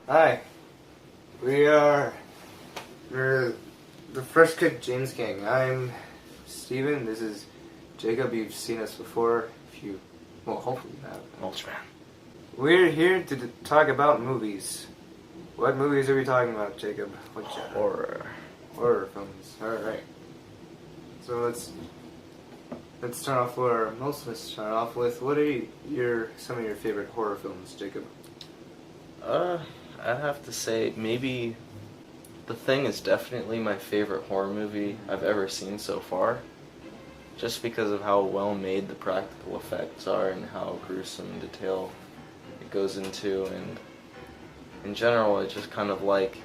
Hi. We're the Fresh Cooked James Gang. I'm Steven. This is Jacob. You've seen us before. Hopefully you have. Ultraman. We're here to talk about movies. What movies are we talking about, Jacob? What genre? Horror films. Alright. So let's start off where most of us start off with. What are some of your favorite horror films, Jacob? I'd have to say maybe The Thing is definitely my favorite horror movie I've ever seen so far. Just because of how well made the practical effects are and how gruesome detail it goes into, and in general I just kind of like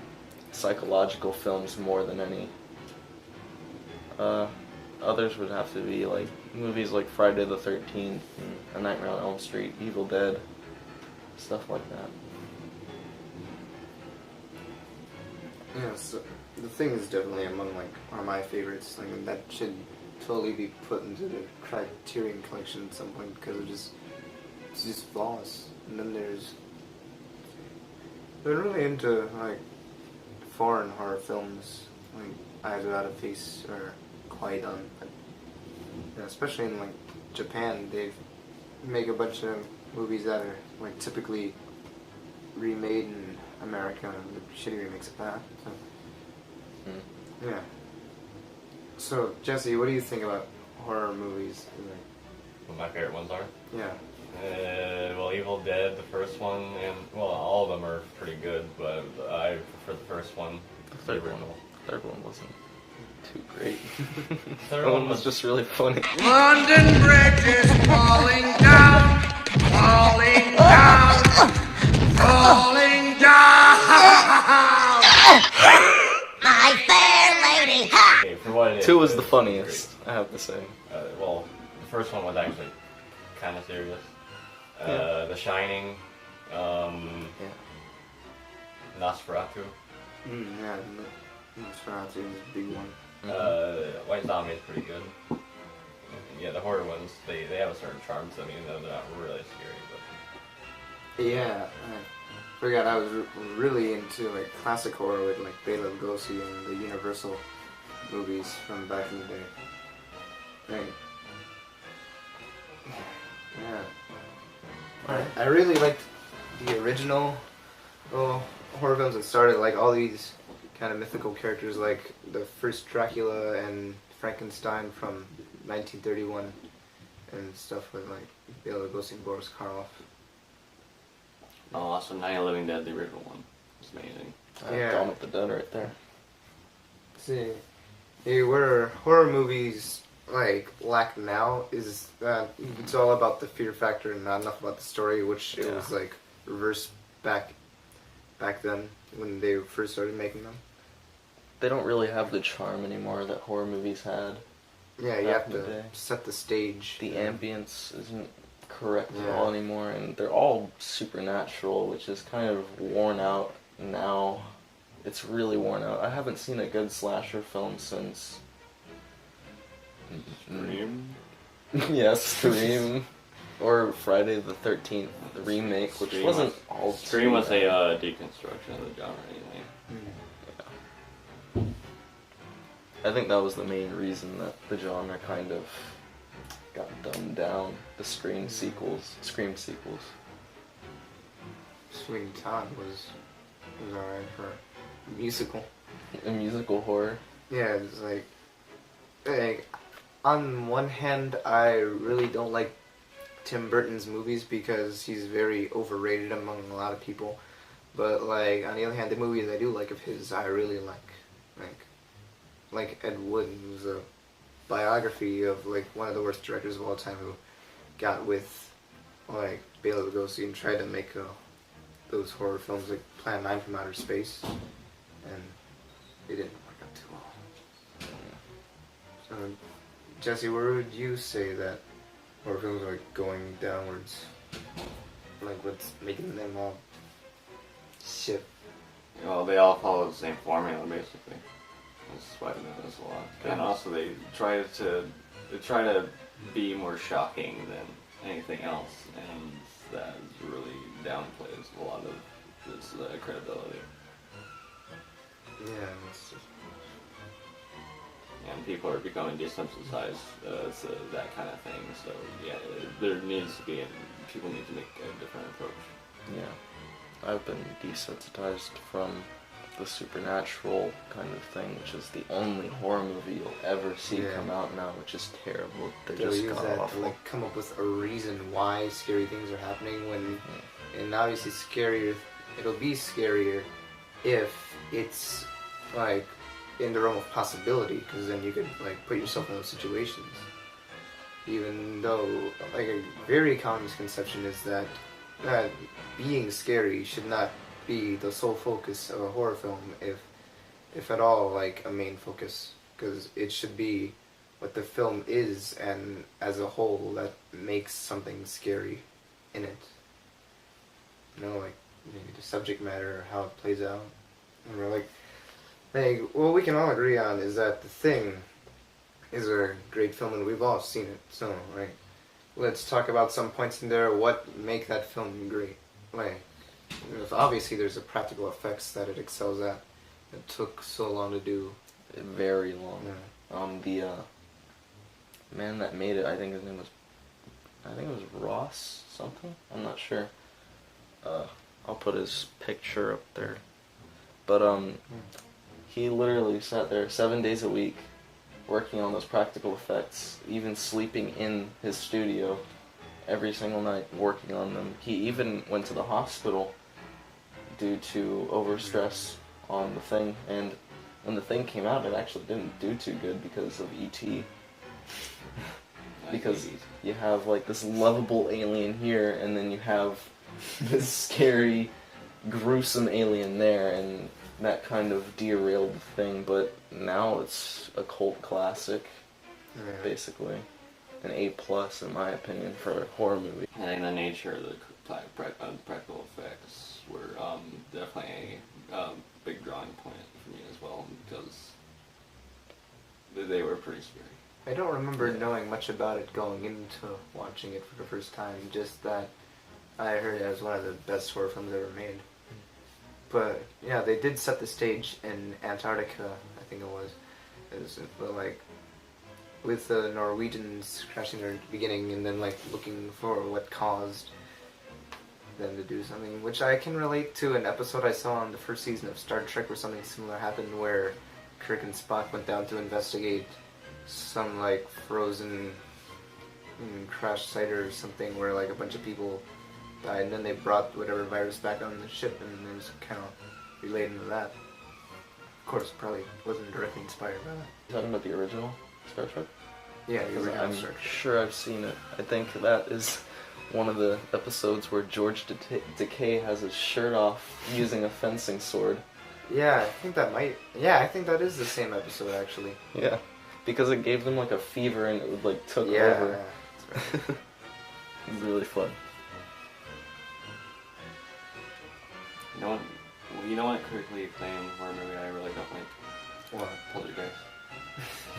psychological films more than any. Others would have to be like movies like Friday the 13th and A Nightmare on Elm Street, Evil Dead, stuff like that. Yeah, so The Thing is definitely among one of my favorites. Like that should totally be put into the Criterion collection at some point because it's just flawless. And then they're really into like foreign horror films, like Eyes Without a Face or Kwaidan. Especially in like Japan, they make a bunch of movies that are like typically remade in America, shitty remakes of that. So, yeah. So Jesse, what do you think about horror movies? What my favorite ones are? Yeah. Well, Evil Dead, the first one, and well, all of them are pretty good, but I prefer the first one. The third one wasn't too great. Third That one one was just really funny. London Bridge is falling down, falling down, falling down. My fair lady. Okay, for what it is, 2 was the it's funniest, great. I have to say. Well, the first one was actually kind of serious. Yeah. The Shining, Nosferatu, Yeah. Nosferatu is a big one. White Zombie is pretty good. Yeah, the horror ones, they have a certain charm to them, even though they're not really scary. Yeah. I forgot I was really into like classic horror with like Bela Lugosi and the Universal movies from back in the day. Right. Yeah. I really liked the original horror films that started like all these kind of mythical characters like the first Dracula and Frankenstein from 1931 and stuff with like Bela Lugosi and Boris Karloff. Oh, also Night of the Living Dead, the original one. It's amazing. Yeah. Dawn of the Dead right there. See, where horror movies like lack now is that it's all about the fear factor and not enough about the story, which it was like reversed back then when they first started making them. They don't really have the charm anymore that horror movies had. Yeah, you Back have in the to day. set the stage. The ambience isn't correct at Yeah. all anymore, and they're all supernatural, which is kind of worn out now. It's really worn out. I haven't seen a good slasher film since... Scream? Yes, Scream. Or Friday the 13th, the remake, which Scream wasn't was- all Scream too was bad. a deconstruction of the genre anyway. I think that was the main reason that the genre kind of got dumbed down. The Scream sequels. Sweeney Todd was alright for a musical. A musical horror. Yeah, it's like on one hand, I really don't like Tim Burton's movies because he's very overrated among a lot of people. But like on the other hand, the movies I do like of his, I really like Ed Wood, who's a biography of like one of the worst directors of all time who got with like Bela Lugosi and tried to make those horror films like Plan 9 from Outer Space, and it didn't work out too well. So, Jesse, where would you say that horror films are like going downwards? Like what's making them all shit? Well, they all follow the same formula basically. That's why they do this a lot. And also they try to be more shocking than anything else, and that really downplays a lot of this credibility. Yeah, it's just, And people are becoming desensitized to that kind of thing. So yeah, there needs to be people need to make a different approach. Yeah, I've been desensitized from the supernatural kind of thing, which is the only horror movie you'll ever see Yeah. come out now, which is terrible. They're they'll just use god that to awful. like come up with a reason why scary things are happening when, and obviously scarier. It'll be scarier if it's like in the realm of possibility, because then you could like put yourself in those situations. Even though like a very common misconception is that being scary should not be the sole focus of a horror film, if at all like a main focus, because it should be what the film is and as a whole that makes something scary in it. You know, like maybe the subject matter or how it plays out. And we're like, what we can all agree on is that The Thing is a great film and we've all seen it. So, right, let's talk about some points in there. What make that film great? Like, obviously there's the practical effects that it excels at. It took so long to do. Very long. Yeah. The man that made it, I think it was Ross something. I'm not sure. I'll put his picture up there. But he literally sat there 7 days a week working on those practical effects, even sleeping in his studio every single night working on them. He even went to the hospital due to overstress on The Thing, and when The Thing came out, it actually didn't do too good because of E.T. Because you have like this lovable alien here, and then you have this scary, gruesome alien there, and that kind of derailed the thing. But now it's a cult classic, Yeah. basically, an A+ in my opinion for a horror movie. I think the nature of the practical effects were definitely a big drawing point for me as well, because they were pretty scary. I don't remember knowing much about it going into watching it for the first time, just that I heard it as one of the best horror films ever made. But yeah, they did set the stage in Antarctica, I think it was. Like with the Norwegians crashing their beginning and then like looking for what caused them to do something, which I can relate to an episode I saw on the first season of Star Trek where something similar happened, where Kirk and Spock went down to investigate some like frozen crash site or something where like a bunch of people died, and then they brought whatever virus back on the ship, and it was kind of relating to that. Of course, probably wasn't directly inspired by that. You talking about the original Star Trek? Yeah, the 'Cause original I'm Star Trek. sure I've seen it. I think that is one of the episodes where George Takei has his shirt off using a fencing sword. Yeah, I think that might. Yeah, I think that is the same episode actually. Yeah, because it gave them like a fever and it would like took Yeah, over. that's right. It was really fun. You know what critically acclaimed horror movie I really don't like? What? Poltergeist.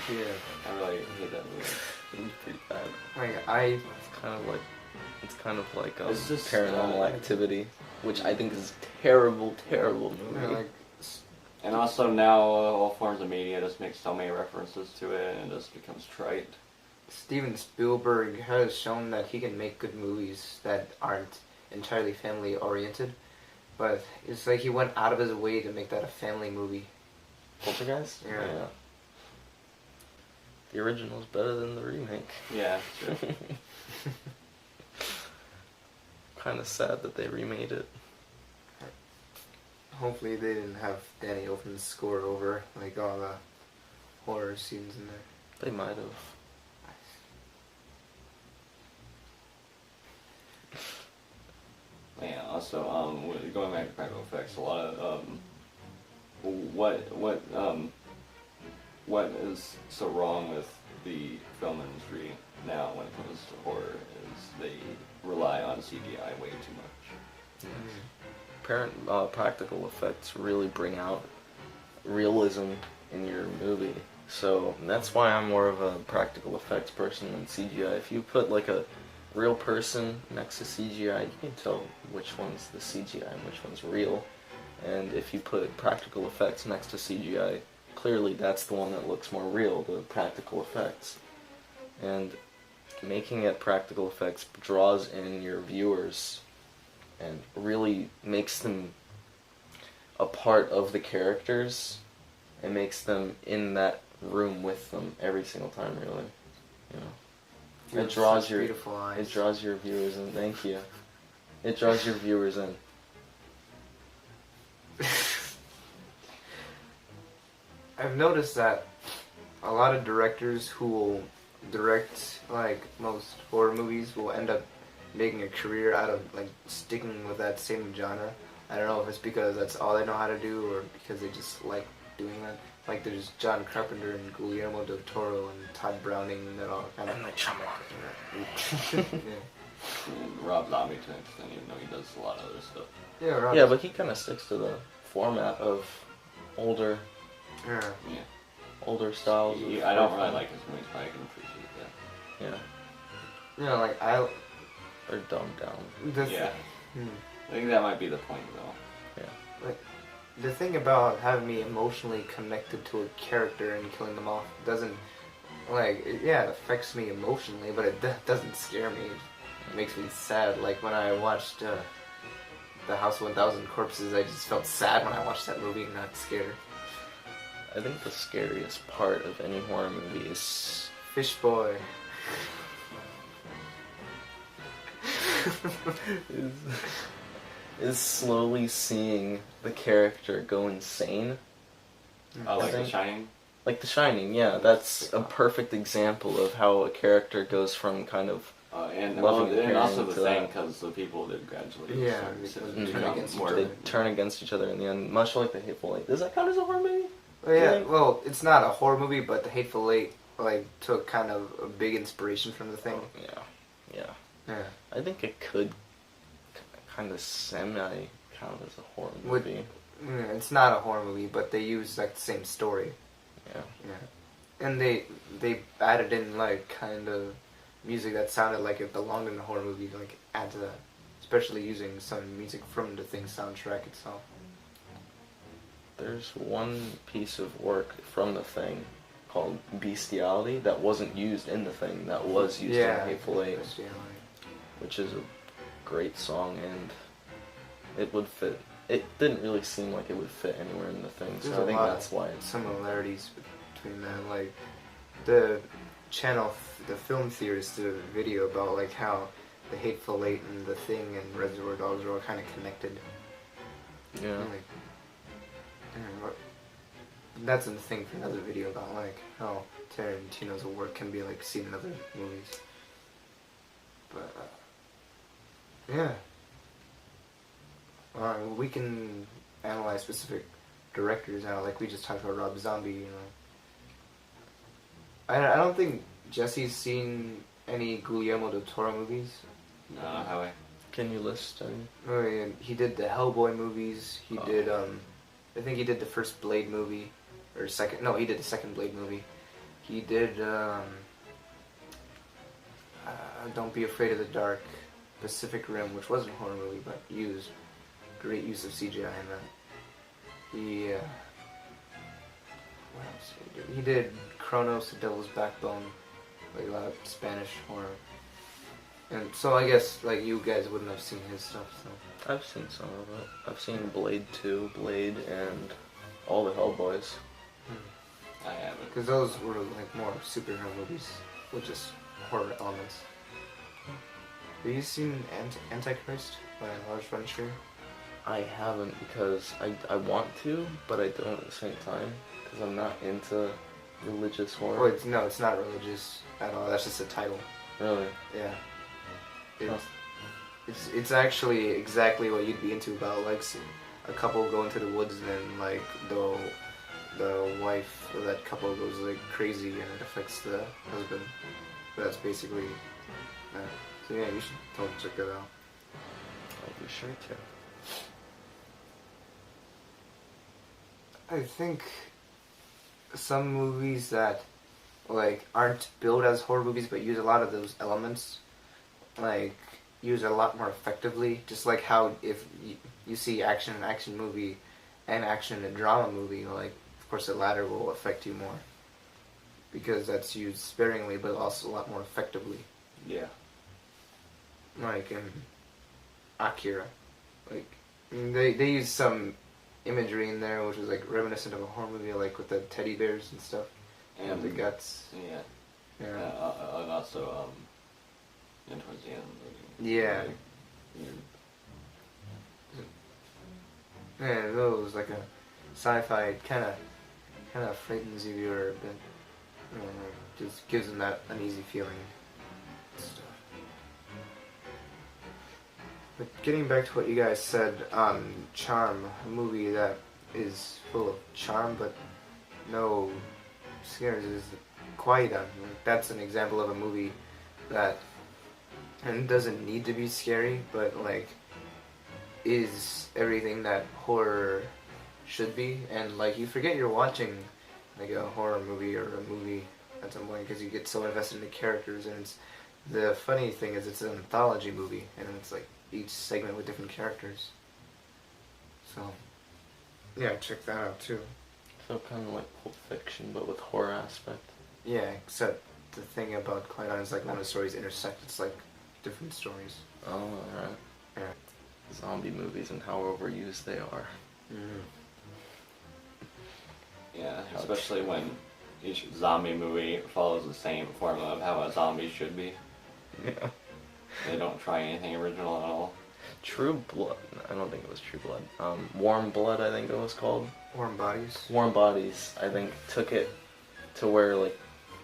Yeah. I really hate that movie. It was pretty bad. Like It's kind of like It's just, Paranormal Activity, which I think is a terrible movie. like And also now all forms of media just make so many references to it and it just becomes trite. Steven Spielberg has shown that he can make good movies that aren't entirely family oriented, but it's like he went out of his way to make that a family movie. Poltergeist? Yeah. The original's better than the remake. Yeah, sure. Kind of sad that they remade it. Hopefully they didn't have Danny Elfman's score over like all the horror scenes in there. They might have. Yeah, also, going back to practical effects, a lot of, what is so wrong with the film industry now when it comes to horror is they rely on CGI way too much. Practical effects really bring out realism in your movie. So that's why I'm more of a practical effects person than CGI. If you put like a real person next to CGI, you can tell which one's the CGI and which one's real. And if you put practical effects next to CGI, clearly that's the one that looks more real, the practical effects. And making it practical effects draws in your viewers and really makes them a part of the characters and makes them in that room with them every single time, really. You know, You it have draws such your beautiful eyes. it draws your viewers in. Thank you. It draws your viewers in. I've noticed that a lot of directors who will direct like most horror movies will end up making a career out of like sticking with that same genre. I don't know if it's because that's all they know how to do or because they just like doing that. Like there's John Carpenter and Guillermo del Toro and Todd Browning that all kind of. And like Shyamalan. Yeah. And Rob Zombie to an extent, even though he does a lot of other stuff. Yeah, Rob. Yeah, but he kind of sticks to the format of older Yeah. Yeah. styles. of I don't horror really film. like his movies, but I can appreciate that. Yeah, You know, like I. they're dumbed down. The Yeah. Hmm. I think that might be the point, though. Yeah. Like, the thing about having me emotionally connected to a character and killing them off doesn't, like, it affects me emotionally, but it doesn't scare me. It makes me sad. Like, when I watched The House of 1000 Corpses, I just felt sad when I watched that movie and not scared. I think the scariest part of any horror movie is Fish Boy. is slowly seeing the character go insane. Oh, like The think- Shining? Like The Shining, yeah, that's a perfect example of how a character goes from kind of And, Loving well, and and also caring the to thing, that. because the people did gradually Yeah, start because to they turn become against each more. other. they turn against each other in the end, much like The Hateful Eight. Does that count as a horror movie? Well, yeah, Yeah. well, it's not a horror movie, but The Hateful Eight, like, took kind of a big inspiration from the thing. Yeah. Yeah. I think it could kind of semi count as a horror Would- movie. Yeah, it's not a horror movie, but they use, like, the same story. Yeah. Yeah, and they added in like kind of music that sounded like it belonged in a horror movie, to, like add to that, especially using some music from the Thing soundtrack itself. There's one piece of work from The Thing called Bestiality that wasn't used in The Thing, that was used in The Hateful Eight, Bestiality. which is a great song, and it would fit. It didn't really seem like it would fit anywhere in The Thing, There's so a I think lot that's why it's... similarities between that, like the the film theorists did a video about like how the Hateful Eight and the Thing and Reservoir Dogs are all kind of connected. Yeah. Like, that's the thing for another video about like how Tarantino's work can be like seen in other movies. But yeah, we can analyze specific directors now. Like we just talked about Rob Zombie. You know, I don't think Jesse's seen any Guillermo del Toro movies. No, how I. Can you list any? Oh, yeah, he did the Hellboy movies. He Oh. did, I think he did the first Blade movie. Or second, no, he did the second Blade movie. He did, Don't Be Afraid of the Dark, Pacific Rim, which wasn't a horror movie, but used great use of CGI in that. He, what else did he do? He did Kronos, The Devil's Backbone, like a lot of Spanish horror. And so I guess like you guys wouldn't have seen his stuff, so. I've seen some of it. I've seen Blade 2, Blade, and all the Hellboys. I haven't. Because those were like more superhero movies with just horror elements. Have you seen Antichrist by Lars von Trier? I haven't because I want to, but I don't at the same time because I'm not into religious Well, horror. it's not religious at all. That's just a title. Really? Yeah. Huh. It's actually exactly what you'd be into about like a couple go into the woods and then like the wife of that couple goes like crazy and it affects the husband. But that's basically. So yeah, you should totally check that out. I'll be sure to. I think some movies that like aren't billed as horror movies but use a lot of those elements, like use it a lot more effectively. Just like how if you see an action movie an action and drama movie, like, of course the latter will affect you more. Because that's used sparingly, but also a lot more effectively. Yeah. Like in Akira. Like, they use some imagery in there which was like reminiscent of a horror movie, like with the teddy bears and stuff. And the guts. Yeah. Yeah. And also, and towards the end. Yeah. Like, Yeah, those like a sci-fi, it kind of frightens you a bit. Just gives them that uneasy feeling. Stuff. But getting back to what you guys said on Charm, a movie that is full of charm but no scares, is Kwaidan. Like, that's an example of a movie that and doesn't need to be scary, but like is everything that horror should be, and like you forget you're watching like a horror movie or a movie at some point because you get so invested in the characters. And it's, the funny thing is it's an anthology movie, and it's like each segment with different characters. So yeah, check that out too. So kind of like Pulp Fiction, but with horror aspect. Yeah, except the thing about Kwaidan is like when the stories intersect, it's like different stories. Oh, alright. Yeah. Zombie movies and how overused they are. Mm-hmm. yeah, especially when each zombie movie follows the same formula of how a zombie should be. Yeah. They don't try anything original at all. True Blood. I don't think it was True Blood. Warm Blood, I think it was called. Warm Bodies. Warm Bodies, I think, took it to where like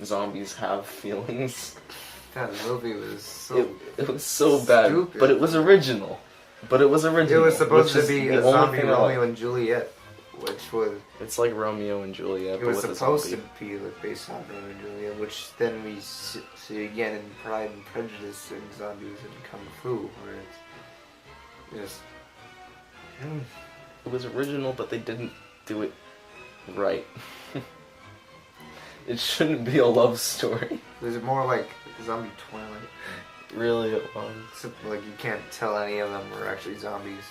zombies have feelings. That movie was so. It was so bad, stupid. but it was original. It was supposed which to be is a the only zombie thing I like. Romeo and Juliet, which was. It's like Romeo and Juliet, It but was with supposed a to zombie. be like based on Romeo and Juliet, which then we see again in Pride and Prejudice and Zombies and Kung Fu, where it's just. It was original, but they didn't do it right. It shouldn't be a love story. Was it more like Zombie Twilight? Really, it was. Except, like, you can't tell any of them were actually zombies.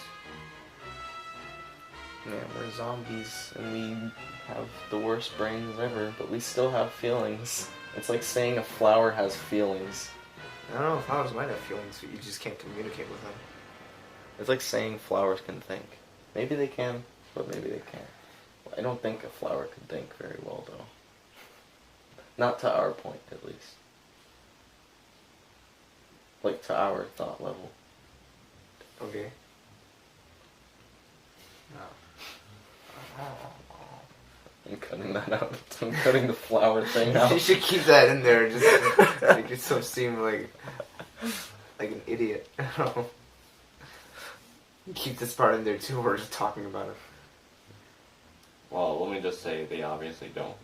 Yeah, we're zombies, and we have the worst brains ever, but we still have feelings. It's like saying a flower has feelings. I don't know, flowers might have feelings, but you just can't communicate with them. It's like saying flowers can think. Maybe they can, but maybe they can't. I don't think a flower can think very well, though. Not to our point, at least. Like, to our thought level. Okay. I'm cutting that out. I'm cutting the flower thing out. You should keep that in there, just make yourself seem like an idiot. Keep this part in there too, we're just talking about it. Well, let me just say they obviously don't.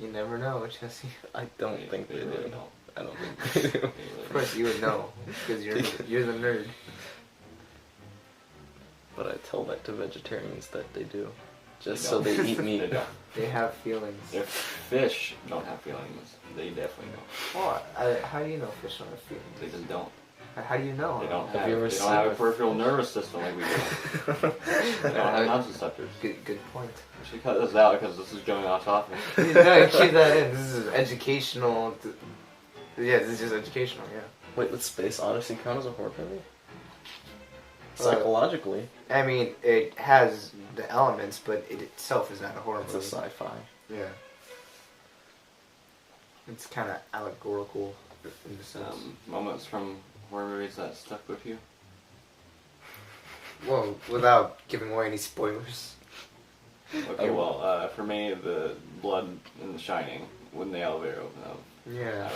You never know, Jesse. I don't think they really do. don't. I don't think they do. Of course you would know, because you're the nerd. But I tell that to vegetarians that they do. Just They so don't. they eat meat. They don't. They have feelings. If fish don't have feelings, they definitely don't. Well, how do you know fish don't have feelings? They just don't. How do you know? They don't Have have. you ever They seen don't have a a- peripheral nervous system like we do. They don't have nociceptors. Good point. We should cut this out because this is going off topic. No, keep that in. This is educational. Yeah, this is just educational, yeah. Wait, would Space Odyssey count as a horror movie? Psychologically, I mean, it has the elements, but it itself is not a horror it's a movie. sci-fi. Yeah. It's kind of allegorical in the sense. Moments from horror movies that stuck with you. Well, without giving away any spoilers. Okay, well, for me, the blood in The Shining when the elevator opened up. Yeah,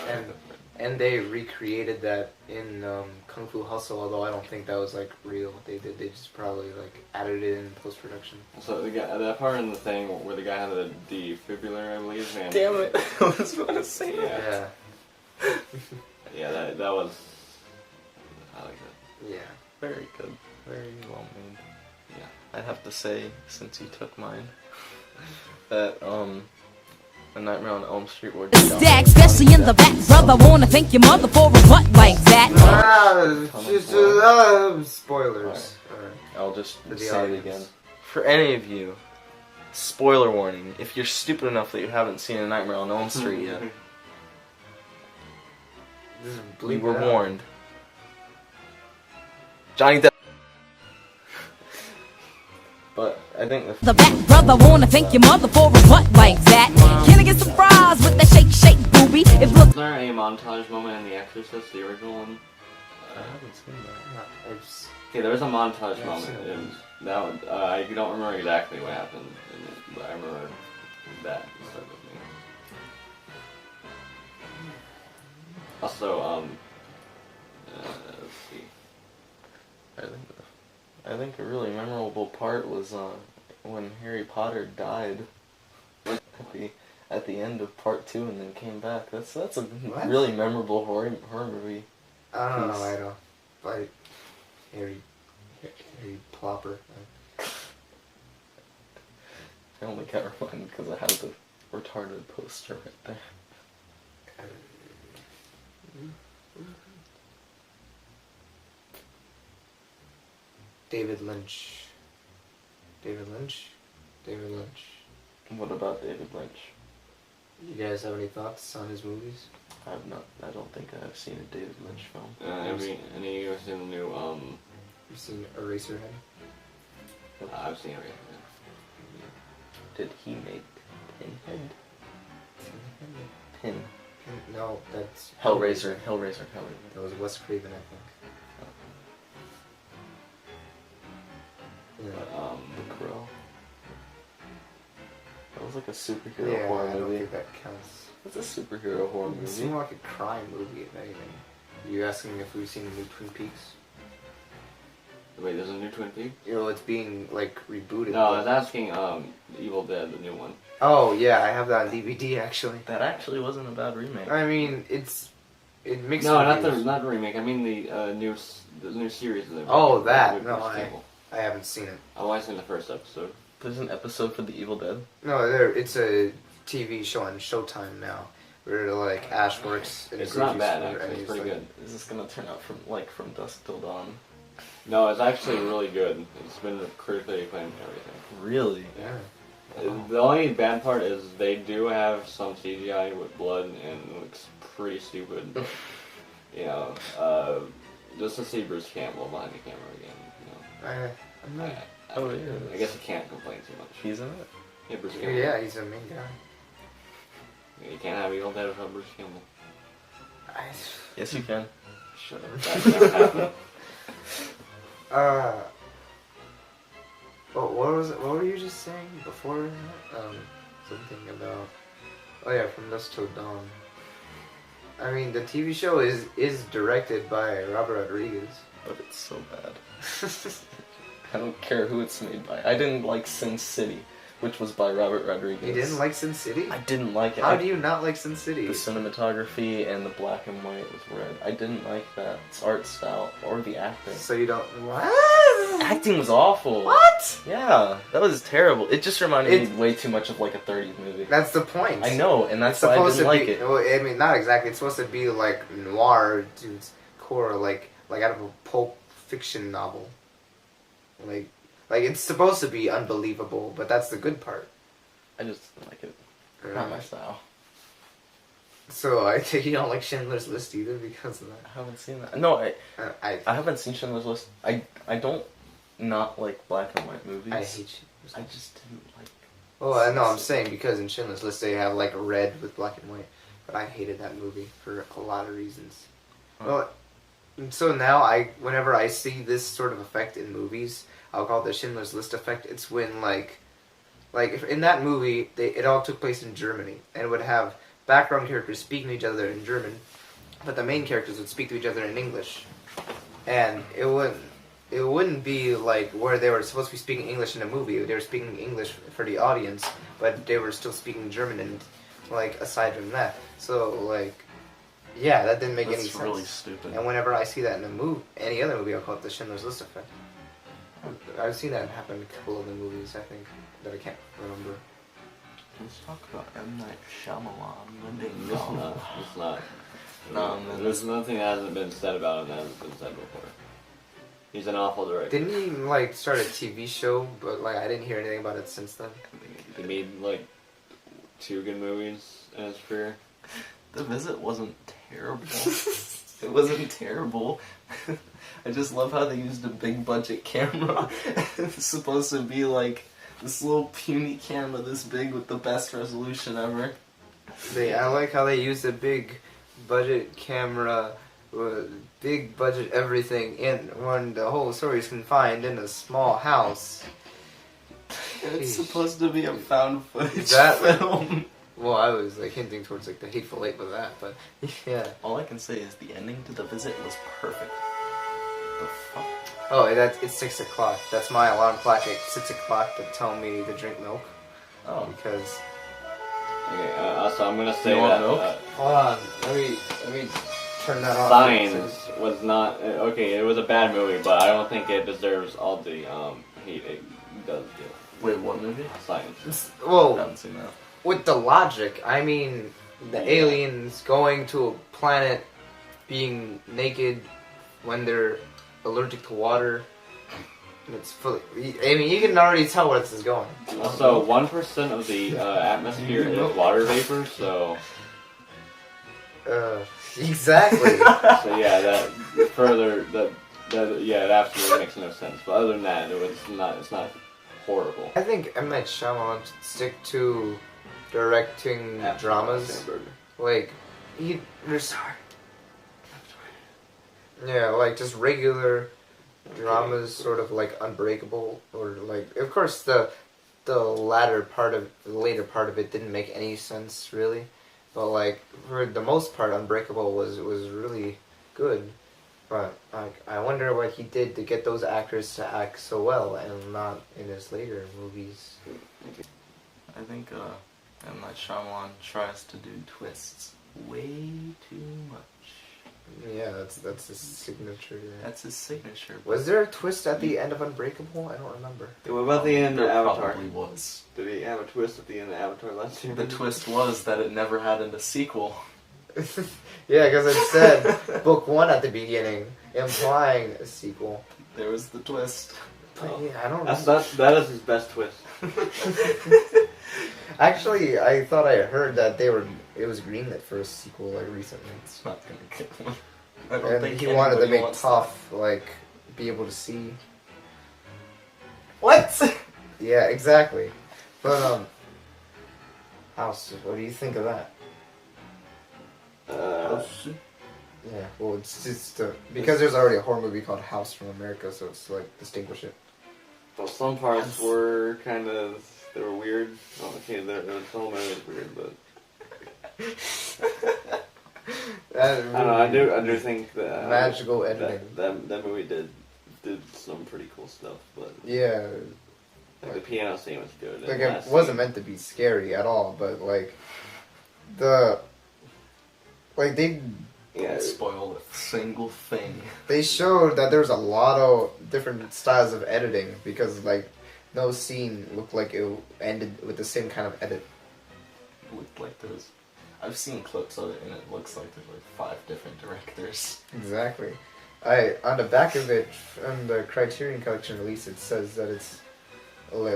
and they recreated that in Kung Fu Hustle, although I don't think that was like real. They just probably like added it in post production. So the guy, that part in the thing where the guy had the defibrillator, I believe, man. Damn it! I was about to say that. Yeah. Yeah, that was. I like that. Yeah. Very good. Very well made. Yeah. I'd have to say, since you took mine, that A Nightmare on Elm Street or Stack, especially in the back, brother. Wanna thank your mother for a butt like that. Spoilers. Alright. I'll just For the say it audience. again. For any of you, spoiler warning, if you're stupid enough that you haven't seen A Nightmare on Elm Street yet, Just we bleep were it out. warned. Johnny Depp. But I think The back, brother. Wanna thank your mother for a butt like that. Can I get some fries with that shake, shake, booby? If look. Was there a montage moment in The Exorcist, the original one? I haven't seen that. Okay, there was a montage Yeah, I've moment, seen it. and that one, I don't remember exactly what happened in it, but I remember that stuck with me. Also, let's see. I think a really memorable part was when Harry Potter died at the end of part 2 and then came back. That's a What? really memorable horror movie. I don't know. Peace. I don't. Like Harry Plopper. I only got reminded because I have the retarded poster right there. David Lynch. David Lynch. David Lynch. What about David Lynch? You guys have any thoughts on his movies? I don't think I've seen a David Lynch film. Any of you seen the new, You've seen Eraserhead? I've seen it. Did he make Pinhead? Pin. No, that's Hellraiser. That was Wes Craven, I think. Yeah. But, The Crow. That was like a superhero Yeah, horror I don't movie. think that counts. It's a superhero horror It movie. seemed more like a crime movie, if anything. You asking if we've seen the new Twin Peaks? wait, there's a new Twin Peaks? You know, it's being like rebooted. No, I but- was asking, Evil Dead, the new one. Oh yeah, I have that on DVD actually. That actually wasn't a bad remake. I mean, it makes No, not reviews. the remake. I mean the new series. That Oh, with that. Bruce No, Campbell. I haven't seen it. I've only seen the first episode. There's an episode for The Evil Dead. No, it's a TV show on Showtime now, where like Ash works in a It's not grocery bad, store, actually. and It's he's pretty like, good. Is this gonna turn out from dusk till dawn? No, it's actually really good. It's been critically acclaimed and everything. Really? Yeah. The only bad part is they do have some CGI with blood and it looks pretty stupid. You know, just to see Bruce Campbell behind the camera again. You know, I'm not. Oh, yeah. I guess I can't complain too much. He's in it. Yeah, Bruce Campbell. Yeah, he's a main guy. You can't have Evil Dead without Bruce Campbell. Yes, you can. Shut up. That never happened. What was it? What were you just saying before? Something about. Oh yeah, From Dusk Till Dawn. I mean, the TV show is directed by Robert Rodriguez. But it's so bad. I don't care who it's made by. I didn't like Sin City, which was by Robert Rodriguez. You didn't like Sin City? I didn't like it. How do you not like Sin City? The cinematography and the black and white with red. I didn't like that art style or the acting. So you don't. What? Acting was awful. What? Yeah, that was terrible. It just reminded It- me way too much of like a 30s movie. That's the point. I know, and that's It's why I supposed didn't to like be. it. Well, I mean, not exactly. It's supposed to be like noir to its core, like out of a pulp fiction novel. Like it's supposed to be unbelievable, but that's the good part. I just didn't like it. Not my style. So I take you don't like Schindler's List either because of I haven't seen that. No, that. I haven't seen Schindler's List. I don't not like black and white movies. I hate Schindler's I List. just didn't like. Well, I know I'm saying because in Schindler's List they have like red with black and white, but I hated that movie for a lot of reasons. Well, so now whenever I see this sort of effect in movies, I'll call it the Schindler's List effect. It's when like if in that movie it all took place in Germany and it would have background characters speaking to each other in German, but the main characters would speak to each other in English, and it wouldn't be like where they were supposed to be speaking English in a movie. They were speaking English for the audience, but they were still speaking German and like aside from that. So like, yeah, that didn't make any That's sense. really stupid. And whenever I see that in a movie, any other movie, I'll call it the Schindler's List effect. I've seen that happen in a couple of the movies, I think, that I can't remember. Let's talk about M. Night Shyamalan. It's not. No, man, There's nothing that hasn't been said about him that hasn't been said before. He's an awful director. Didn't he like start a TV show? But like I didn't hear anything about it since then. He made like 2 good movies in his career. The Visit wasn't terrible. It wasn't terrible. I just love how they used a big budget camera. It's supposed to be like this little puny camera this big with the best resolution ever. I like how they used a big budget camera, big budget everything, in when the whole story is confined in a small house. It's Sheesh. supposed to be a found footage That- film. Well, I was like hinting towards like the Hateful Eight with that, but yeah. All I can say is the ending to The Visit was perfect. The fuck? Oh, it's 6 o'clock. That's my alarm clock at 6 o'clock to tell me to drink milk Oh. because. Okay, so I'm gonna say You want that milk? Hold on, let me turn that off. Signs was not okay. It was a bad movie, but I don't think it deserves all the hate it does get. Wait, what movie? Signs. I Well, haven't seen that. with the logic, I mean, the aliens going to a planet, being naked when they're allergic to water. It's fully. I mean, you can already tell where this is going. Also, 1% of the atmosphere is water vapor, so Exactly. yeah, that further that it absolutely makes no sense. But other than that, it's not horrible. I think M. Night Shyamalan should stick to directing dramas. Like, there's. Yeah, like just regular dramas, sort of like Unbreakable, or like, of course, the later part of it didn't make any sense really, but like for the most part, Unbreakable was really good. But I wonder what he did to get those actors to act so well and not in his later movies. I think M. Night Shyamalan tries to do twists way too much. Yeah, that's his signature. That's his signature. Was there a twist at the end of Unbreakable? I don't remember. What about the end of There Avatar? probably was. Did he have a twist at the end of Avatar last year? The twist was that it never had a sequel. Yeah, because it said book 1 at the beginning, implying a sequel. There was the twist. But yeah, I don't That is his best twist. Actually, I thought I heard that it was greenlit for a sequel like recently. It's not gonna get one. I don't And think he wanted to anybody make wants Toph like be able to see. that. What? Yeah, exactly. But House, what do you think of that? Yeah, well, it's just because there's already a horror movie called House from America, so it's like distinguish it. Well, some parts were kind of they were weird. Oh, okay, the whole movie was weird, but I don't know. I do think that Magical editing. that movie did some pretty cool stuff, but Yeah, like the piano scene was good. like and it last wasn't scene- meant to be scary at all, but like they Yeah, Don't spoil a single thing. they showed that there's a lot of different styles of editing because like no scene looked like it ended with the same kind of edit. It looked like there's. I've seen clips of it and it looks like there's like 5 different directors. Exactly. On the back of it, on the Criterion Collection release, it says that it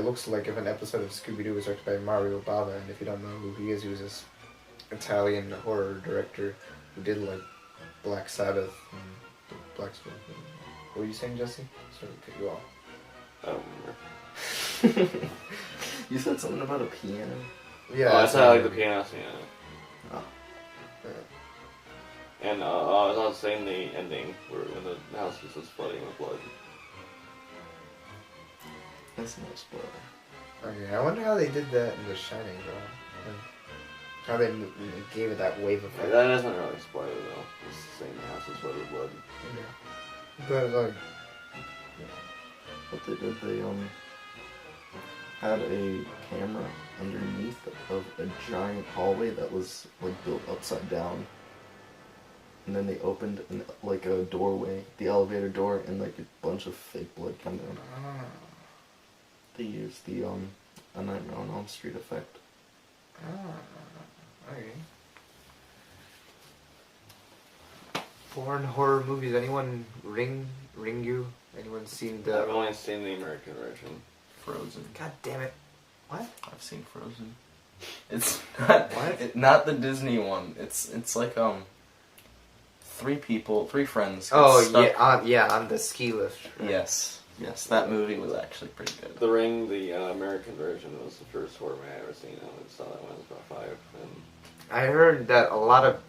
looks like if an episode of Scooby-Doo was directed by Mario Bava, and if you don't know who he was this Italian horror director who did like Black Sabbath and Black Swan. What were you saying, Jesse? Sorry to cut you off. I don't remember. You said something about a piano? Yeah, Oh, that's how I like the piano scene. Oh. And I was also saying the ending where when the house was just flooding with blood. That's no spoiler. Okay, I wonder how they did that in The Shining, though. How they gave it that wave effect. That doesn't really spoil it though. It's saying the house is flooded with blood. Yeah. But like, What they did, they had a camera underneath of a giant hallway that was like built upside down, and then they opened like a doorway, the elevator door, and like a bunch of fake blood came down. They used the A Nightmare on Elm Street effect. Okay. Foreign horror movies. Anyone ring you? Anyone seen I've the? only seen the American version. Frozen. God damn it! What? I've seen Frozen. It's not What? not the Disney one. It's like three friends. get Oh stuck. yeah, on the ski lift. Right? Yes, that movie was actually pretty good. The Ring, the American version, was the first horror movie I ever seen. I only saw that when I was about 5. And I heard that a lot of,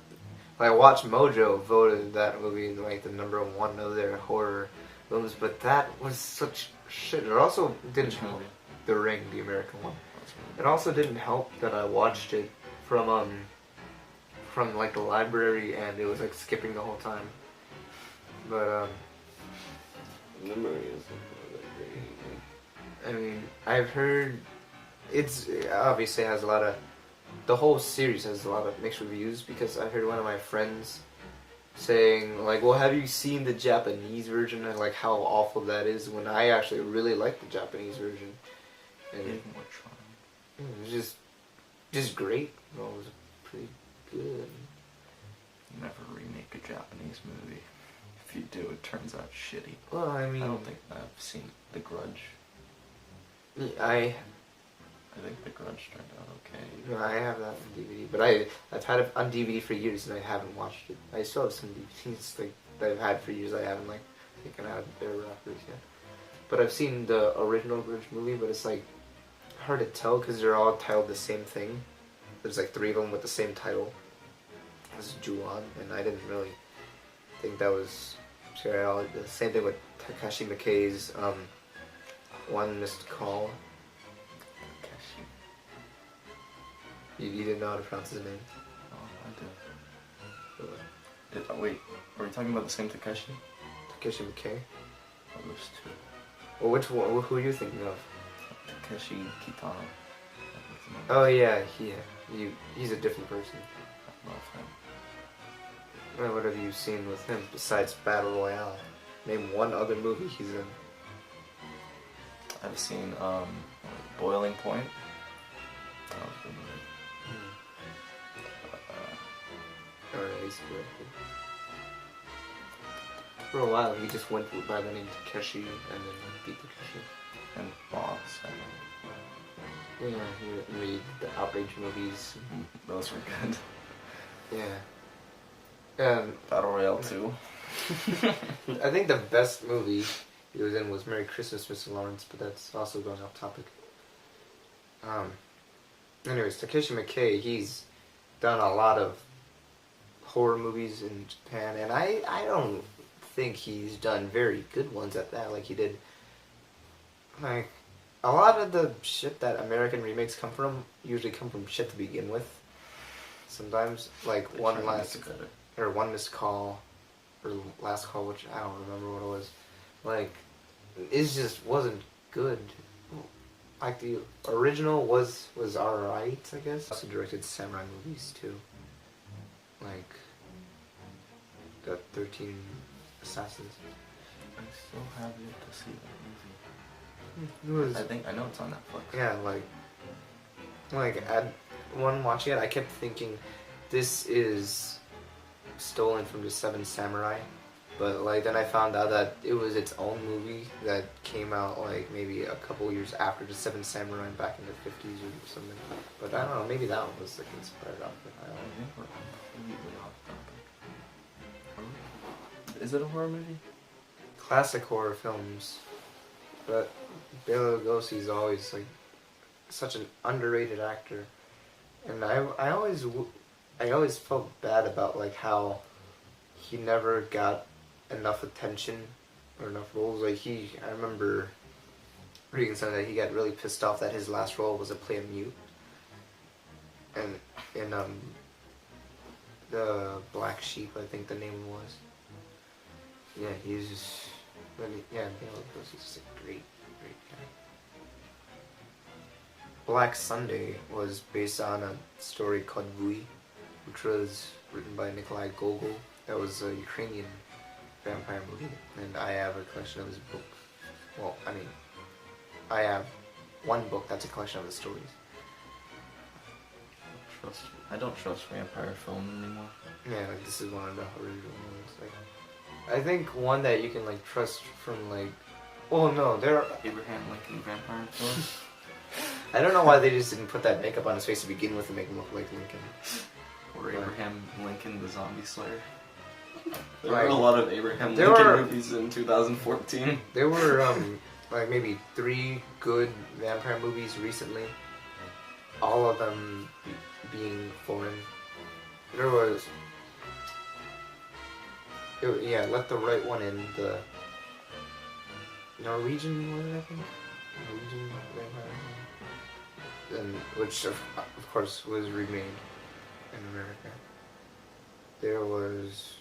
like, Watch Mojo voted that movie like the #1 of their horror films, but that was such shit. It also didn't Which help. movie? The Ring, the American one. It also didn't help that I watched it from like the library, and it was like skipping the whole time. But the movie isn't really that great. I mean, I've heard it obviously has a lot of, the whole series has a lot of mixed reviews, because I heard one of my friends saying like, well, have you seen the Japanese version and like how awful that is, when I actually really like the Japanese version. And Even more charm. it was just great. It was pretty good. Never remake a Japanese movie. If you do, it turns out shitty. Well, I mean, I don't think I've seen The Grudge. I think The Grudge turned out okay. I have that on DVD, but I've had it on DVD for years and I haven't watched it. I still have some DVDs like that I've had for years. I haven't like taken out of their wrappers yet. But I've seen the original Grudge movie, but it's like hard to tell because they're all titled the same thing. There's like 3 of them with the same title. This is Ju-on, and I didn't really think that was scary at all. The same thing with Takashi Miike's One Missed Call. Takeshi. You didn't know how to pronounce his name? Oh, I do. Wait, are we talking about the same Takeshi? Takashi Miike? Oh, there's 2. Well, which one? Who are you thinking of? Takeshi Kitano. Oh yeah, he's a different person. I love him. Well, what have you seen with him besides Battle Royale? Name one other movie he's in. I've seen Boiling Point. That was a good movie. Alright, he's good. For a while, he just went by the name Takeshi and then beat Takeshi. And Boss. Yeah, he made the Outrage movies. Those were good. Yeah. Battle Royale 2. I think the best movie he was in was Merry Christmas, Mr. Lawrence, but that's also going off topic. Anyways, Takeshi Miike, he's done a lot of horror movies in Japan, and I don't think he's done very good ones at that, like he did. Like, a lot of the shit that American remakes usually come from shit to begin with. Sometimes, like They One try to make it better. or One Missed Call, or Last Call, which I don't remember what it was. Like, it just wasn't good. Like, the original was alright, I guess. Also directed samurai movies too, like the 13 Assassins. I still have yet to see that It was, movie. I know it's on Netflix. yeah, like at one watching it, I kept thinking, this is stolen from the Seven Samurai, but like then I found out that it was its own movie that came out like maybe a couple years after the Seven Samurai back in the 50s or something. But I don't know, maybe that one was like inspired off it. I I don't know. think we're completely off topic. Is it a horror movie? Classic horror films, but Bela Lugosi is always like such an underrated actor, and I always felt bad about like how he never got enough attention or enough roles. Like I remember reading something that he got really pissed off that his last role was to play a mute, and in the Black Sheep, I think the name was. Yeah, he's just really, yeah, Bela Lugosi's just a great guy. Black Sunday was based on a story called Vui, which was written by Nikolai Gogol. That was a Ukrainian vampire movie, and I have a collection of his book. Well, I mean, I have one book that's a collection of his stories. don't trust vampire film anymore. Yeah, like this is one of the original ones. Like, I think one that you can like trust from like, oh no, there. Abraham Lincoln vampire film. I don't know why they just didn't put that makeup on his face to begin with and make him look like Lincoln. Or Abraham Lincoln the Zombie Slayer. There Like, were a lot of Abraham there Lincoln were- movies in 2014. There were like maybe 3 good vampire movies recently. All of them being foreign. There was, Let the Right One In, the Norwegian one, I think. Norwegian vampire. And which of course was remade in America. There was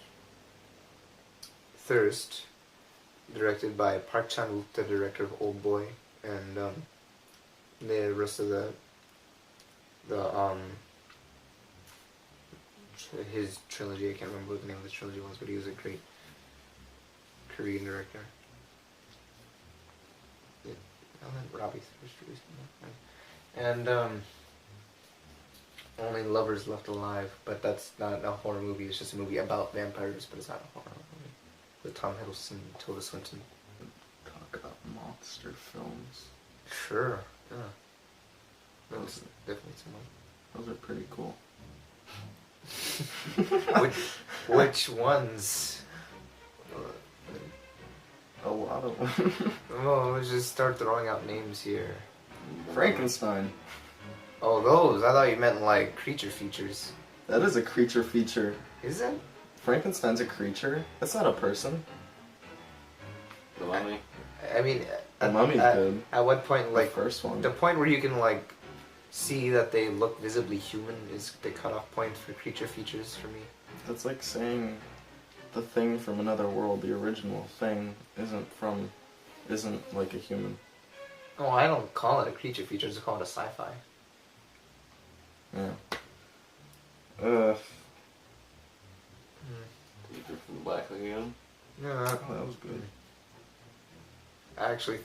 Thirst, directed by Park Chan-wook, the director of Old Boy, and the rest of his trilogy. I can't remember what the name of the trilogy was, but he was a great Korean director. Yeah, and then Robbie Thirst recently. And Only Lovers Left Alive, but that's not a horror movie. It's just a movie about vampires, but it's not a horror movie. With Tom Hiddleston, Tilda Swinton. Talk about monster films. Sure. Yeah. That's definitely someone. Those are pretty cool. Which ones? A lot of them. Well, let's just start throwing out names here. Frankenstein. Oh, those. I thought you meant like creature features. That is a creature feature. Is it? Frankenstein's a creature. That's not a person. The Mummy. I mean, The Mummy's good. At what point, like, The first one. the point where you can like see that they look visibly human is the cutoff point for creature features for me. That's like saying the Thing from Another World, the original Thing, isn't like a human. Oh, I don't call it a creature feature. I just call it a sci-fi. Yeah. Creature from the Black Lagoon. Yeah, That was good. I actually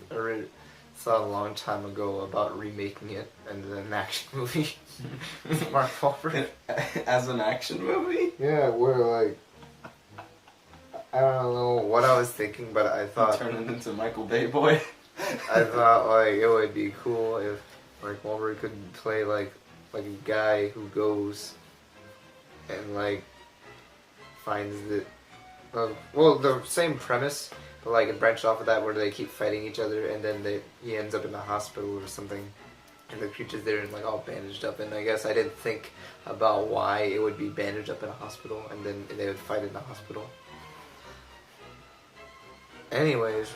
saw a long time ago about remaking it and an action movie with Mark Wahlberg. As an action movie? Yeah, where like I don't know what I was thinking, but I thought Turn it into Michael Bay boy. I thought like it would be cool if Mark Wahlberg could play like a guy who goes and like finds the well the same premise, but like it branched off of that where they keep fighting each other and then he ends up in the hospital or something, and the creature's there and like all bandaged up. And I guess I didn't think about why it would be bandaged up in a hospital and then they would fight in the hospital. Anyways,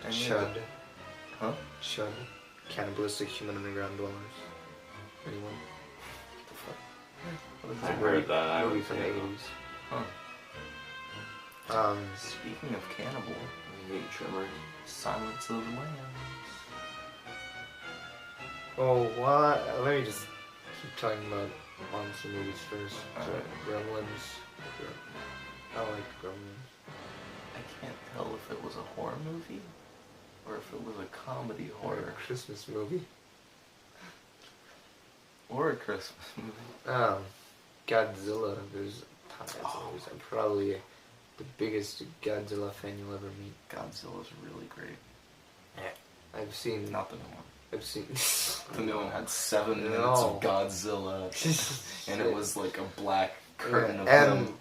Chud. Huh? Chud. Cannibalistic Human Underground Dwellers. Anyone? What the fuck? I heard that. I Movie would from say the that. 80s. Huh. Speaking of cannibal, I hate Tremors. Silence of the Lambs. Oh, what? Let me just keep talking about monster movies first. So, Alright. Gremlins. I like Gremlins. I can't tell if it was a horror movie or if it was a comedy Or horror a Christmas movie. or a Christmas movie. Godzilla. There's tons of movies. I'm probably the biggest Godzilla fan you'll ever meet. Godzilla's really great. I've seen. Not the new one. I've seen. The new one had 7 minutes No. of Godzilla, and it was like a black curtain of and him.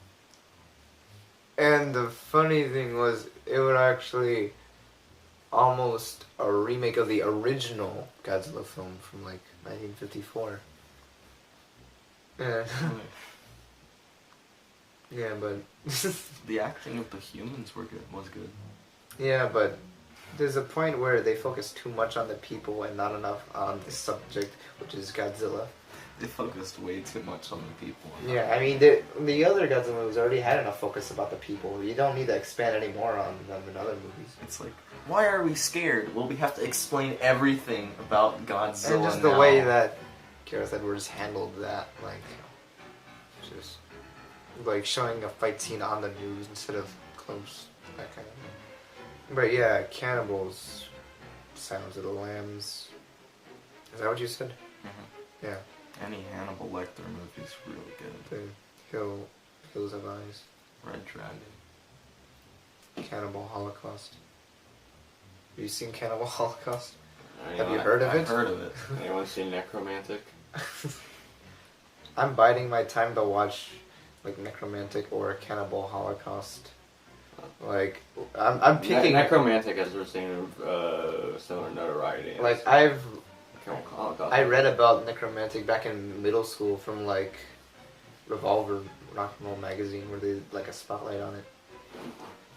and the funny thing was, it was actually almost a remake of the original Godzilla film from like 1954. Yeah, yeah, but The acting of the humans was good. yeah, but there's a point where they focus too much on the people and not enough on the subject, which is Godzilla. They focused way too much on the people. Yeah, I mean, the other Godzilla movies already had enough focus about the people. You don't need to expand any more on them in other movies. It's like, why are we scared? Well, we have to explain everything about Godzilla And just the now. way that Gareth Edwards handled that, like, just like showing a fight scene on the news instead of close that kind of thing. But yeah, Cannibals, Silence of the Lambs. Is that what you said? Mhm. Yeah. Any Hannibal Lecter movie's really good. The Hills of Eyes, Red Dragon. Cannibal Holocaust. Have you seen Cannibal Holocaust? Have Anyone- you heard of it? I've heard of it. Anyone seen Necromantic? I'm biding my time to watch like Necromantic or Cannibal Holocaust. Like I'm picking Necromantic has received similar notoriety. as like Holocaust. I read about Necromantic back in middle school from like Revolver Rock and Roll magazine where they did like a spotlight on it.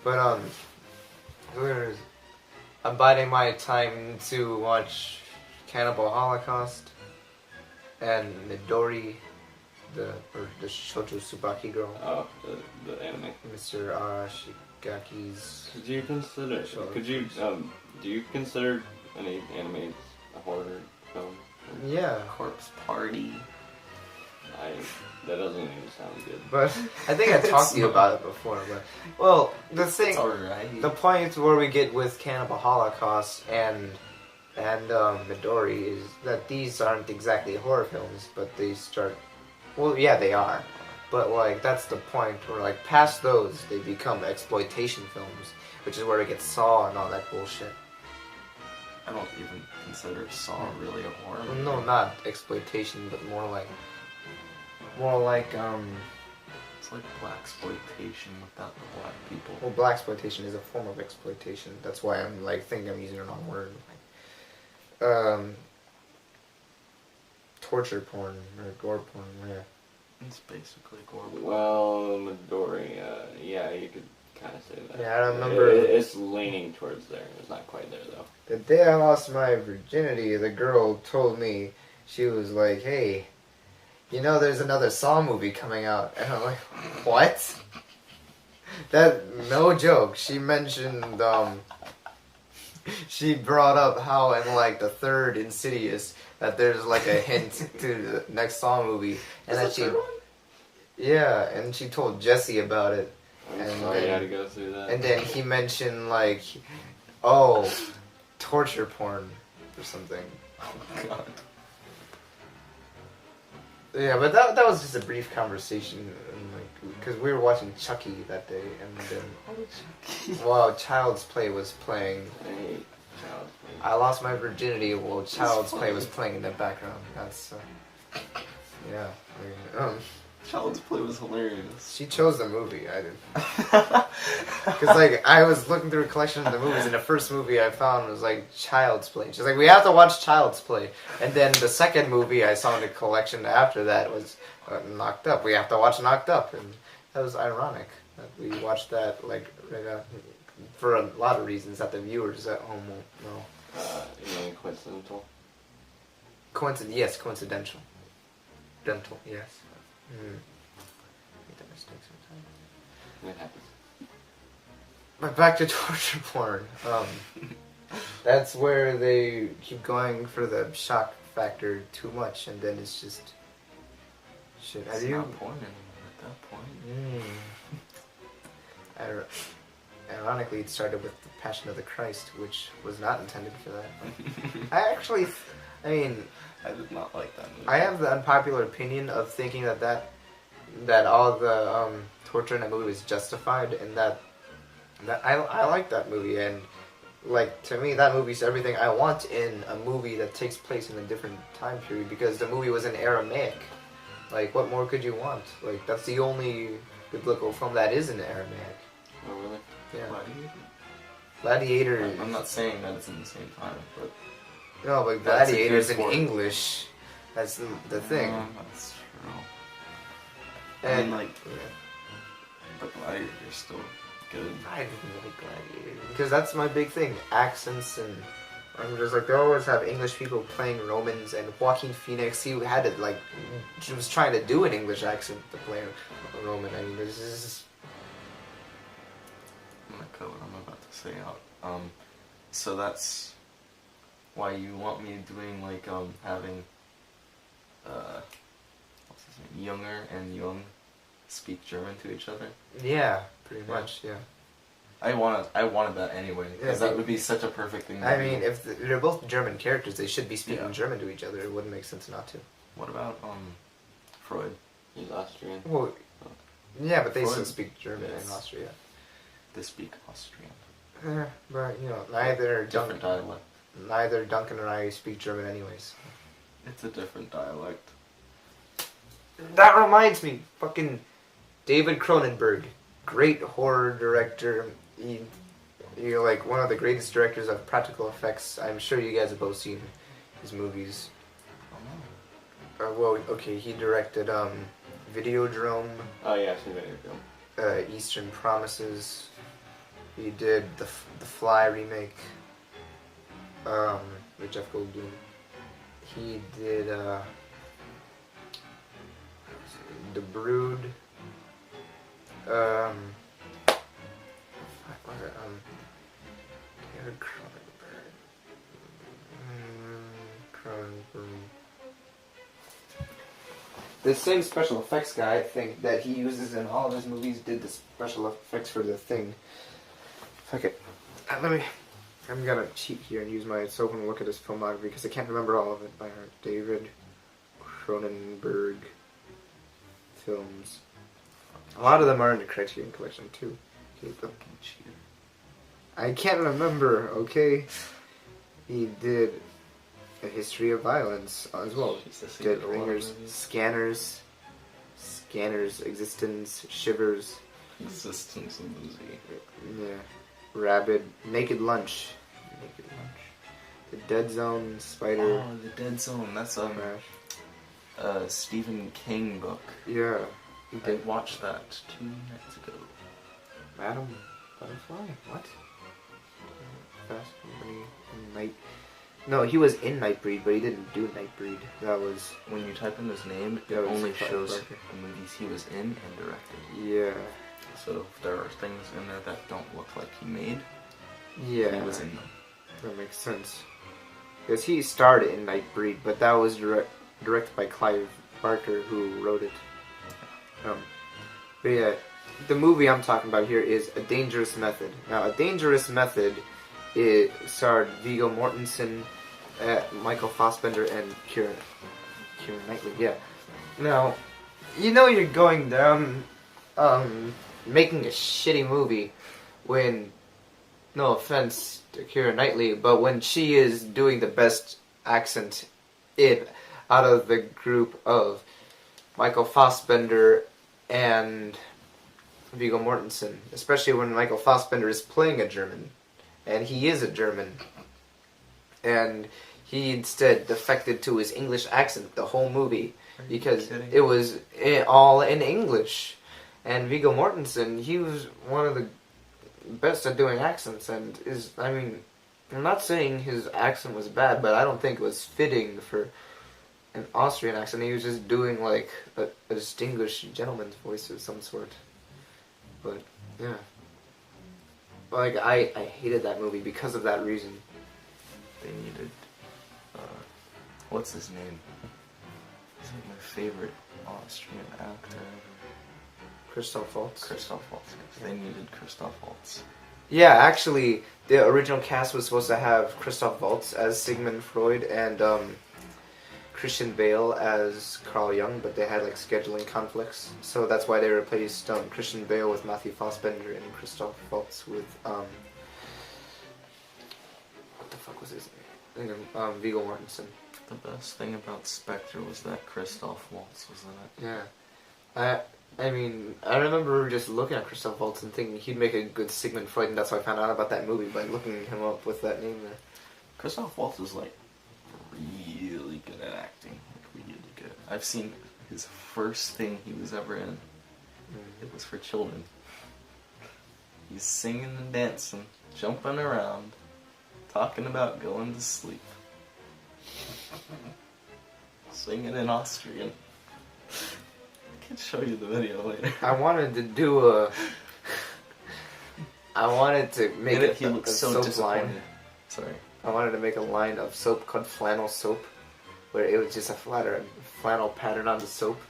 But I'm biding my time to watch Cannibal Holocaust and Midori, the Shoujo Tsubaki girl, Oh, the anime. Mr. Arashigaki's. Could you consider? Sure. Could you do you consider any anime a horror film? Yeah, Corpse Party. That doesn't even sound good. but I think I talked to you about it before. But well, the thing. It's alright. The point where we get with Cannibal Holocaust and Midori is that these aren't exactly horror films, but they start. Well, yeah, they are, but like that's the point where like past those they become exploitation films, which is where it gets Saw and all that bullshit. I don't even consider Saw really a horror movie. No, not exploitation, but more like It's like blaxploitation without the black people. well, black exploitation is a form of exploitation. That's why I'm like think I'm using the wrong word. Torture porn or gore porn, yeah. It's basically gore. Well, Midori, yeah, you could kind of say that. Yeah, I remember- It's leaning towards there. It's not quite there though. The day I lost my virginity, the girl told me, she was like, hey, you know there's another Saw movie coming out. And I'm like, what? That, no joke. She mentioned, she brought up how in like the third Insidious, that there's like a hint to the next Saw movie. And that she, yeah, and she told Jesse about it. I'm And sorry you then- had to go through that. And then he mentioned like, oh, torture porn or something. Oh god. Yeah, but that was just a brief conversation, and like because we were watching Chucky that day, and then while Child's Play was playing, I hate Child's Play. I lost my virginity while Child's Play was playing in the background. That's yeah. I mean, Child's Play was hilarious. she chose the movie. I did. Because like I was looking through a collection of the movies, and the first movie I found was like Child's Play. She's like, we have to watch Child's Play, and then the second movie I saw in the collection after that was Knocked Up. We have to watch Knocked Up, and that was ironic that we watched that like right after, for a lot of reasons that the viewers at home won't know. You mean coincidental? Yes, coincidental. Dental, yes. Make that mistake sometimes. It happens. But back to torture porn. That's where they keep going for the shock factor too much, and then it's just shit. It's not porn anymore at that point. Ironically, it started with the Passion of the Christ, which was not intended for that. I mean, I did not like that movie. I have the unpopular opinion of thinking that all the torture in that movie was justified, and that I like that movie, and like to me that movie's everything I want in a movie that takes place in a different time period, because the movie was in Aramaic. Like, what more could you want? Like, that's the only biblical film that is in Aramaic. Oh, really? Yeah, Gladiator? Gladiator. I'm not saying that it's in the same time, but No, but That's a good Gladiator's in point. English. That's the thing. That's true. I And mean, like, yeah. but Gladiator's still good. I didn't like Gladiator because that's my big thing. Accents, and I'm just like, they always have English people playing Romans, and Joaquin Phoenix, he had it like, he was trying to do an English accent to play a Roman. I mean, this is I'm gonna cut what I'm about to say out. So that's why you want me doing like having what's his name, Junger and Jung speak German to each other. yeah, pretty much, yeah. I wanted that anyway, because Yeah, that would be such a perfect thing to I do. mean, if they're both German characters, they should be speaking Yeah. German to each other. It wouldn't make sense not to. What about Freud? He's Austrian. Well, yeah, but they still Freud. speak German Yes. in Austria. They speak Austrian. But you know, Different dialect. neither Duncan or I speak German, anyways. It's a different dialect. That reminds me, fucking David Cronenberg, great horror director. You're like one of the greatest directors of practical effects. I'm sure you guys have both seen his movies. Oh Well, okay, he directed Videodrome, Oh yeah, I've seen Video Film. Eastern Promises. He did the Fly remake with Jeff Goldblum. He did The Brood. What was it? David Cronenberg. Cronenberg. The same special effects guy, I think, that he uses in all of his movies did the special effects for The Thing. Fuck it. I'm gonna cheat here and use my soap and look at his filmography because I can't remember all of it by heart. David Cronenberg films. A lot of them are in the Criterion Collection too. Okay, but fucking cheater. I can't remember, okay? He did A History of Violence as well. Jesus, he Dead did a lot of Ringers, movies. Scanners, Existence, Shivers, Existence of the Z. yeah, Rabid, Naked Lunch, The Dead Zone, Spider, Oh, The Dead Zone. That's Crash. Stephen King book. Yeah, he I did watched that 2 nights ago. Madam Butterfly. What? Fast Company, Night. No, he was in Nightbreed, but he didn't do Nightbreed. That was When you type in his name, it That was only Clive shows Barker. the movies he was in and directed. yeah, So if there are things in there that don't look like he made, yeah. he was in them. That makes sense. Because he starred in Nightbreed, but that was directed by Clive Barker, who wrote it. But yeah, the movie I'm talking about here is A Dangerous Method. Now, A Dangerous Method, it starred Viggo Mortensen, Michael Fassbender, and Keira Knightley. Yeah. Now, you know you're going down, making a shitty movie when, no offense to Keira Knightley, but when she is doing the best accent out of the group of Michael Fassbender and Viggo Mortensen, especially when Michael Fassbender is playing a German, and he is a German, and he instead defected to his English accent the whole movie because kidding? it was all in English, and Viggo Mortensen, he was one of the best at doing accents, and I'm not saying his accent was bad, but I don't think it was fitting for an Austrian accent. He was just doing like a distinguished gentleman's voice of some sort. But yeah, like I hated that movie because of that reason. They needed, what's his name? He's like my favorite Austrian actor ever. Christoph Waltz. Christoph Waltz. They needed Christoph Waltz. Yeah, actually, the original cast was supposed to have Christoph Waltz as Sigmund Freud and Christian Bale as Carl Jung, but they had like scheduling conflicts, so that's why they replaced Christian Bale with Matthew Fassbender and Christoph Waltz with what the fuck was his name? I think Viggo Mortensen. The best thing about Spectre was that Christoph Waltz was in it. Yeah, I mean, I remember just looking at Christoph Waltz and thinking he'd make a good Sigmund Freud, and that's how I found out about that movie by looking him up with that name there. Christoph Waltz is like really good at acting. Like really good. I've seen his first thing he was ever in. It was for children. He's singing and dancing, jumping around, talking about going to sleep. Singing in Austrian. I can show you the video later. I wanted to do I wanted to make And a, he looks a so soap disappointed. line. Sorry. I wanted to make a line of soap called flannel soap, where it was just a flannel pattern on the soap,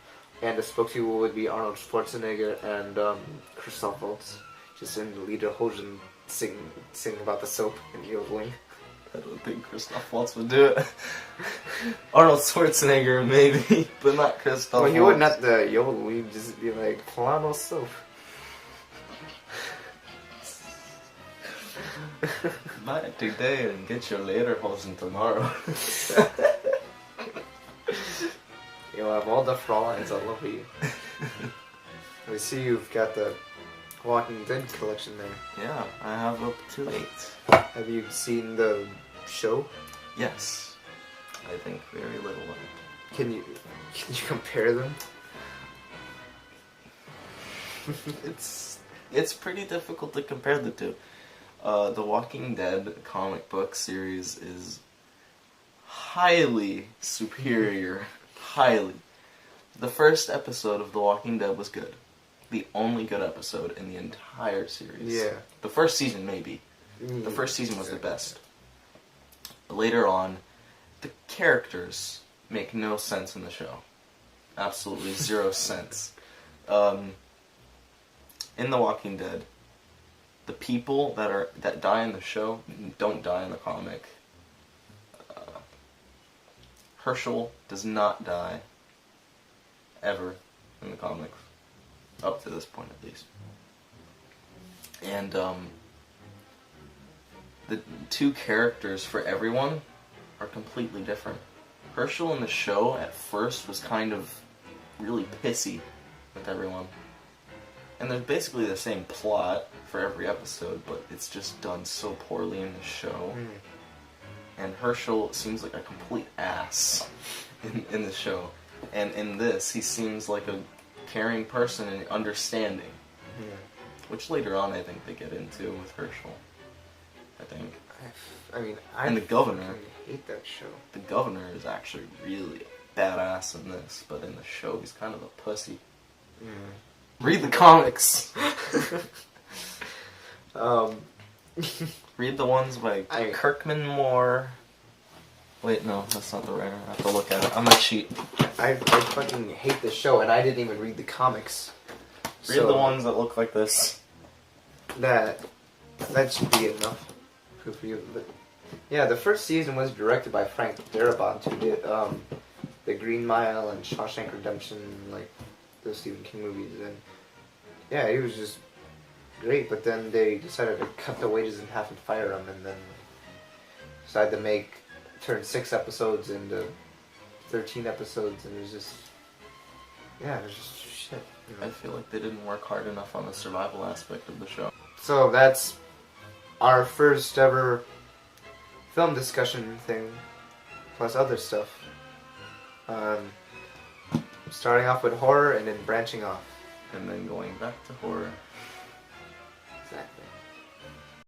and the spokespeople would be Arnold Schwarzenegger and Christoph Waltz, just in Lita Hosen sing about the soap and yodeling. I don't think Christoph Waltz would do it. Arnold Schwarzenegger, maybe, but not Christoph Well, Waltz. he would not the yodel. He'd just be like Plano soap. Buy it today and get your lederhosen tomorrow. You'll have all the Frauleins all over you. I see you've got the Walking Dead collection there. Yeah, I have up to 8. Have you seen the show? Yes. I think very little of it. Can you compare them? It's pretty difficult to compare the two. The Walking Dead comic book series is highly superior. Highly. The first episode of The Walking Dead was good. The only good episode in the entire series. Yeah. The first season, maybe. The first season was the best. But later on, the characters make no sense in the show. Absolutely 0 sense. In The Walking Dead, the people that die in the show don't die in the comic. Herschel does not die ever in the comics, up to this point at least. And the two characters for everyone are completely different. Herschel in the show at first was kind of really pissy with everyone. And there's basically the same plot for every episode, but it's just done so poorly in the show. And Herschel seems like a complete ass in the show. And in this, he seems like a caring person and understanding. Which later on I think they get into with Herschel. I think. And the governor. I hate that show. The governor is actually really badass in this, but in the show he's kind of a pussy. Read the comics! Read the ones by Kirkman Moore. Wait, no, that's not the writer. I have to look at it. I'm gonna cheat. I fucking hate the show, and I didn't even read the comics. Read the ones that look like this. That should be enough for you. But yeah, the first season was directed by Frank Darabont, who did The Green Mile and Shawshank Redemption, like those Stephen King movies, and yeah, he was just great. But then they decided to cut the wages in half and fire him, and then decided to turn 6 episodes into 13 episodes, and it was just shit. You know? I feel like they didn't work hard enough on the survival aspect of the show. So that's our first ever film discussion thing, plus other stuff. Starting off with horror and then branching off. And then going back to horror.